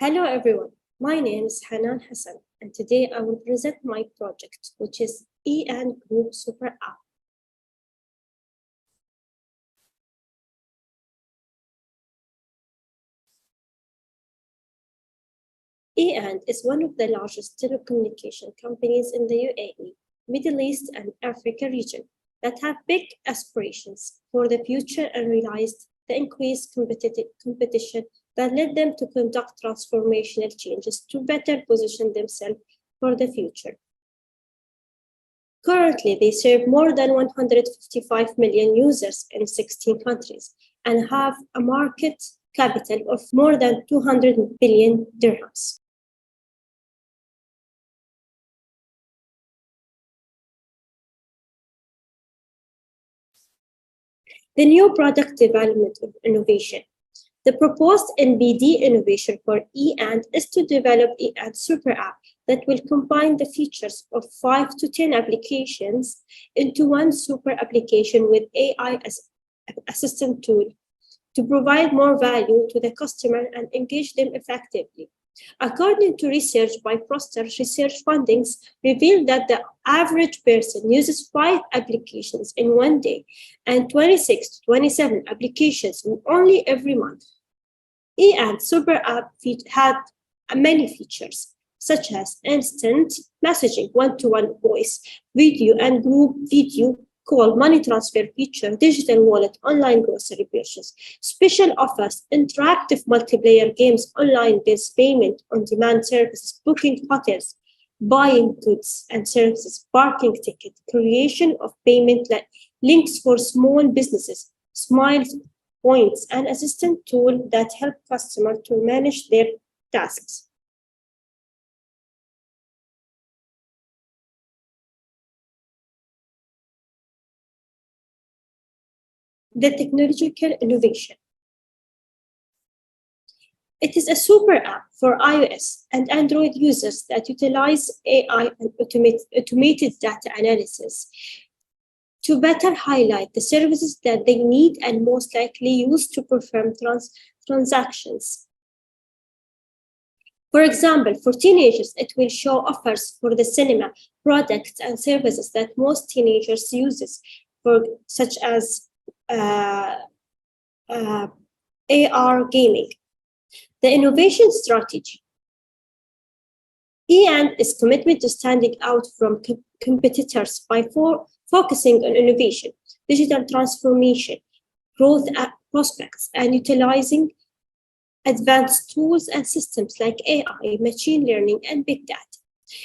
Hello everyone, my name is Hanan Hassan and today I will present my project which is E&D Group Super App. E&D is one of the largest telecommunication companies in the UAE, Middle East and Africa region that have big aspirations for the future and realized the increased competition that led them to conduct transformational changes to better position themselves for the future. Currently, they serve more than 155 million users in 16 countries and have a market capital of more than 200 billion dirhams. The new product development of innovation. The proposed NBD innovation for E&D is to develop E&D Super App that will combine the features of 5 to 10 applications into one super application with AI as assistant tool to provide more value to the customer and engage them effectively. According to research by Proster, research fundings revealed that the average person uses 5 applications in one day and 26 to 27 applications only every month. E&D Super App had many features, such as instant messaging, one-to-one voice, video and group video call, money transfer feature, digital wallet, online grocery purchase, special offers, interactive multiplayer games, online bills payment, on-demand services, booking hotels, buying goods and services, parking ticket, creation of payment links for small businesses, smiles points, and assistant tool that help customers to manage their tasks. The technological innovation. It is a super app for iOS and Android users that utilize AI and automated data analysis to better highlight the services that they need and most likely use to perform transactions. For example, for teenagers, it will show offers for the cinema, products and services that most teenagers use, such as AR gaming. The innovation strategy. E&D is committed to standing out from competitors by focusing on innovation, digital transformation, growth prospects, and utilizing advanced tools and systems like AI, machine learning, and big data.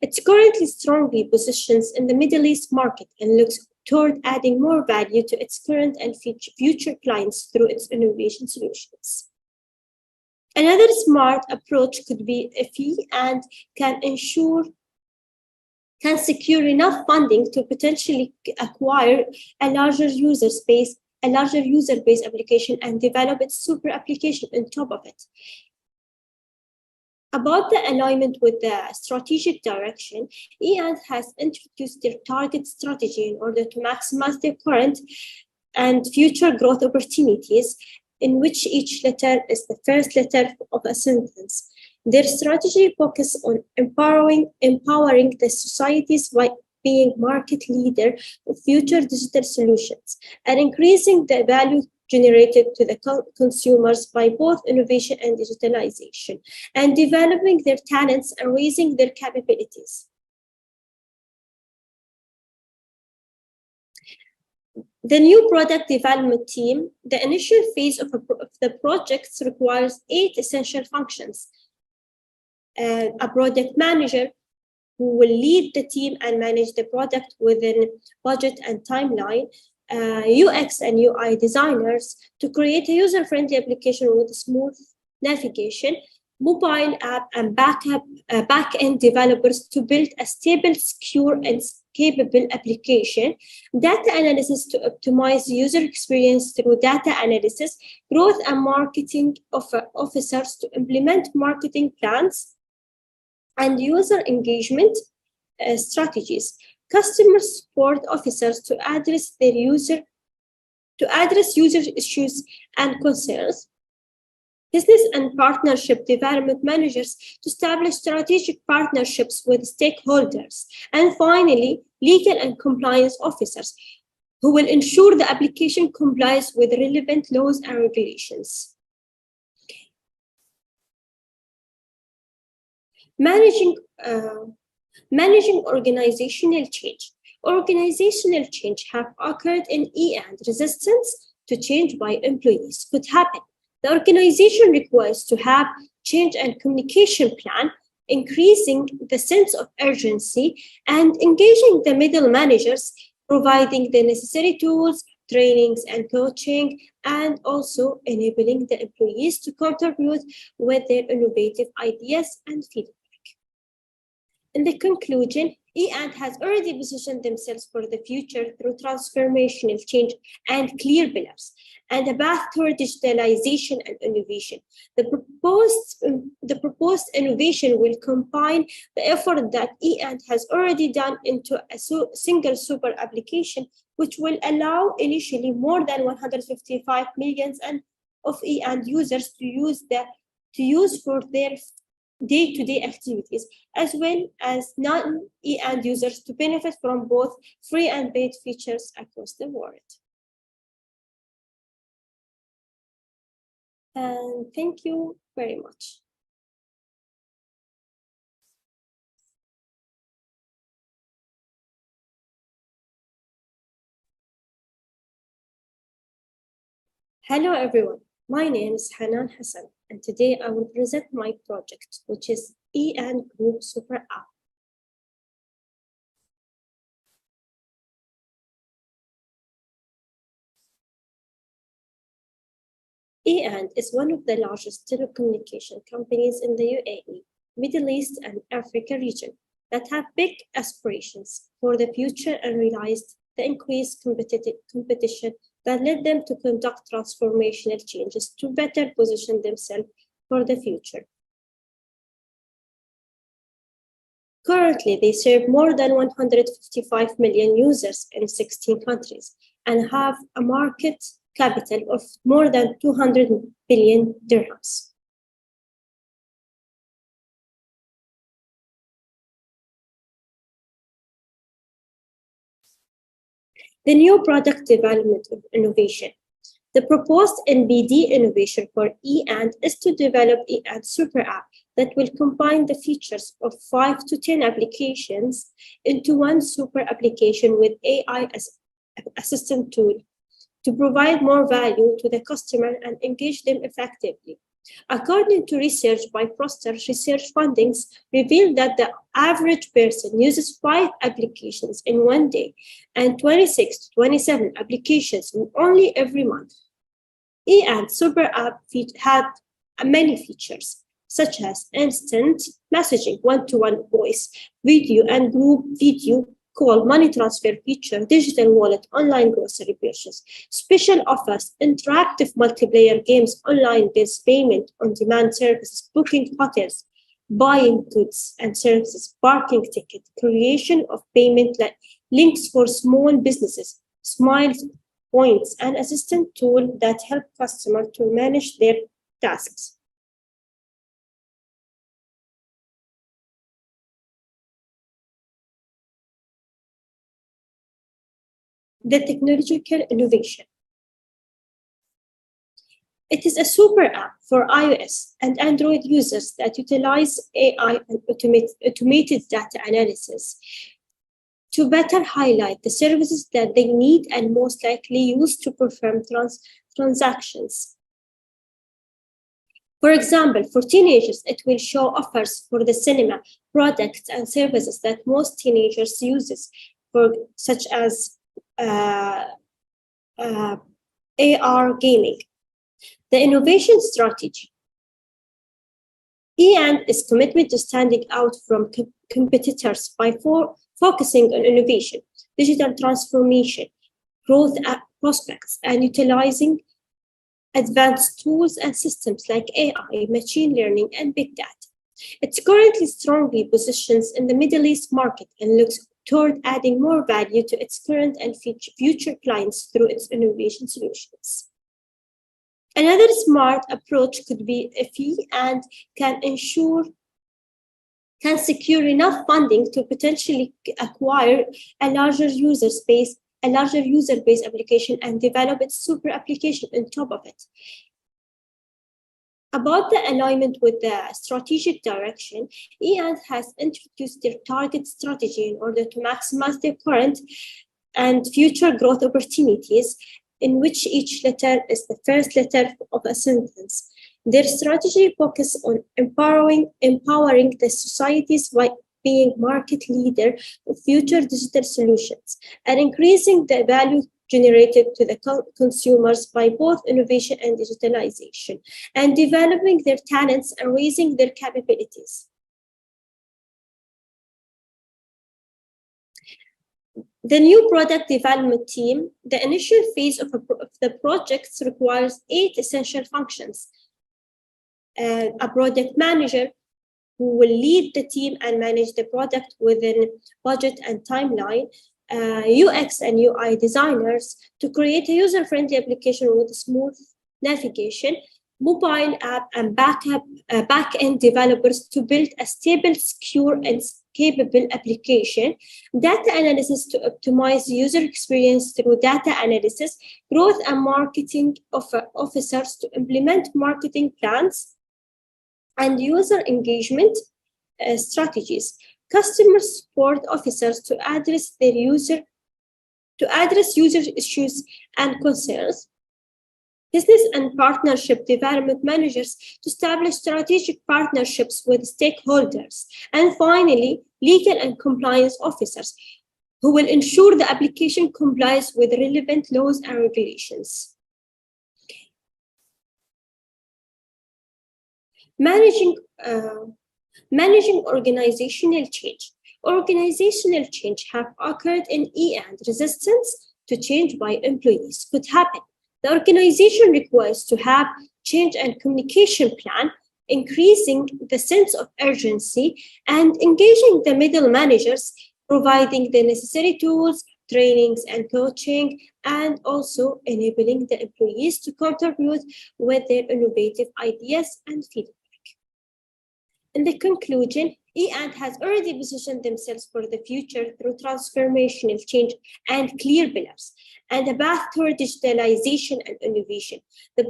It's currently strongly positioned in the Middle East market and looks toward adding more value to its current and future clients through its innovation solutions. Another smart approach could be if E&D can secure enough funding to potentially acquire a larger user base application and develop its super application on top of it. About the alignment with the strategic direction, E&D has introduced their target strategy in order to maximize their current and future growth opportunities, in which each letter is the first letter of a sentence. Their strategy focuses on empowering the societies by being market leader of future digital solutions and increasing the value generated to the consumers by both innovation and digitalization, and developing their talents and raising their capabilities. The new product development team, the initial phase of the project requires 8 essential functions. A product manager who will lead the team and manage the product within budget and timeline, UX and UI designers to create a user-friendly application with smooth navigation, mobile app and back-end developers to build a stable, secure, and capable application, data analysis to optimize user experience through data analysis, growth and marketing officers to implement marketing plans, and user engagement strategies, customer support officers to address user issues and concerns, Business and partnership development managers to establish strategic partnerships with stakeholders. And finally, legal and compliance officers who will ensure the application complies with relevant laws and regulations. Managing organizational change. Organizational change have occurred in and resistance to change by employees could happen. The organization requires to have change and communication plan, increasing the sense of urgency and engaging the middle managers, providing the necessary tools, trainings and coaching, and also enabling the employees to contribute with their innovative ideas and feedback. In the conclusion, E&, has already positioned themselves for the future through transformational change and clear pillars, and a path toward digitalization and innovation. The proposed innovation will combine the effort that E& has already done into a single super application, which will allow initially more than 155 million of E& users to use for their day-to-day activities, as well as non-E& users to benefit from both free and paid features across the world. And thank you very much. Hello, everyone. My name is Hanan Hassan, and today I will present my project, which is E& Group Super App. E& is one of the largest telecommunication companies in the UAE, Middle East, and Africa region that have big aspirations for the future and realized the increased competition that led them to conduct transformational changes to better position themselves for the future. Currently, they serve more than 155 million users in 16 countries and have a market capital of more than 200 billion dirhams. The new product development of innovation. The proposed NBD innovation for E& is to develop E& Super App that will combine the features of 5 to 10 applications into one super application with AI assistant tool to provide more value to the customer and engage them effectively. According to research by Proster Research Fundings, revealed that the average person uses 5 applications in one day and 26 to 27 applications only every month. E& Super App had many features, such as instant messaging, one-to-one voice, video and group video call, money transfer feature, digital wallet, online grocery purchase, special offers, interactive multiplayer games, online bills payment, on-demand services, booking hotels, buying goods and services, parking ticket, creation of payment links for small businesses, smiles points, and assistant tool that help customers to manage their tasks. The technological innovation. It is a super app for iOS and Android users that utilize AI and automated data analysis to better highlight the services that they need and most likely use to perform transactions. For example, for teenagers, it will show offers for the cinema, products and services that most teenagers use, such as AR gaming. The innovation strategy. E& is committed to standing out from competitors by focusing on innovation, digital transformation, growth prospects, and utilizing advanced tools and systems like AI, machine learning, and big data. It's currently strongly positioned in the Middle East market and looks toward adding more value to its current and future clients through its innovation solutions. Another smart approach could be if E&, can secure enough funding to potentially acquire a larger user base application and develop its super application on top of it. About the alignment with the strategic direction, E&, has introduced their target strategy in order to maximize their current and future growth opportunities, in which each letter is the first letter of a sentence. Their strategy focuses on empowering the societies by being market leader of future digital solutions and increasing the value generated to the consumers by both innovation and digitalization, and developing their talents and raising their capabilities. The new product development team, the initial phase of the projects requires 8 essential functions. A product manager who will lead the team and manage the product within budget and timeline, UX and UI designers to create a user-friendly application with smooth navigation, mobile app and back-end developers to build a stable, secure, and capable application, data analysis to optimize user experience through data analysis, growth and marketing officers to implement marketing plans, and user engagement strategies, customer support officers to address user issues and concerns, business and partnership development managers to establish strategic partnerships with stakeholders, and finally, legal and compliance officers who will ensure the application complies with relevant laws and regulations. Managing organizational change. Organizational change have occurred in E&, resistance to change by employees could happen. The organization requires to have change and communication plan, increasing the sense of urgency and engaging the middle managers, providing the necessary tools, trainings and coaching, and also enabling the employees to contribute with their innovative ideas and feedback. In the conclusion, E& has already positioned themselves for the future through transformational change and clear pillars, and a path toward digitalization and innovation. The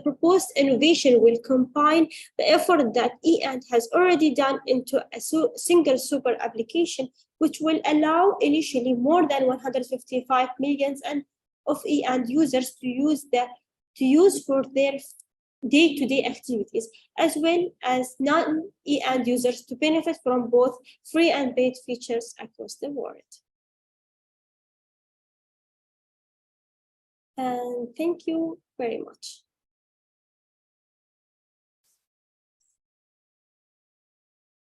proposed innovation will combine the effort that E& has already done into a single super application, which will allow initially more than 155 million of E& users to use for their day-to-day activities, as well as non-E& users to benefit from both free and paid features across the world. And thank you very much.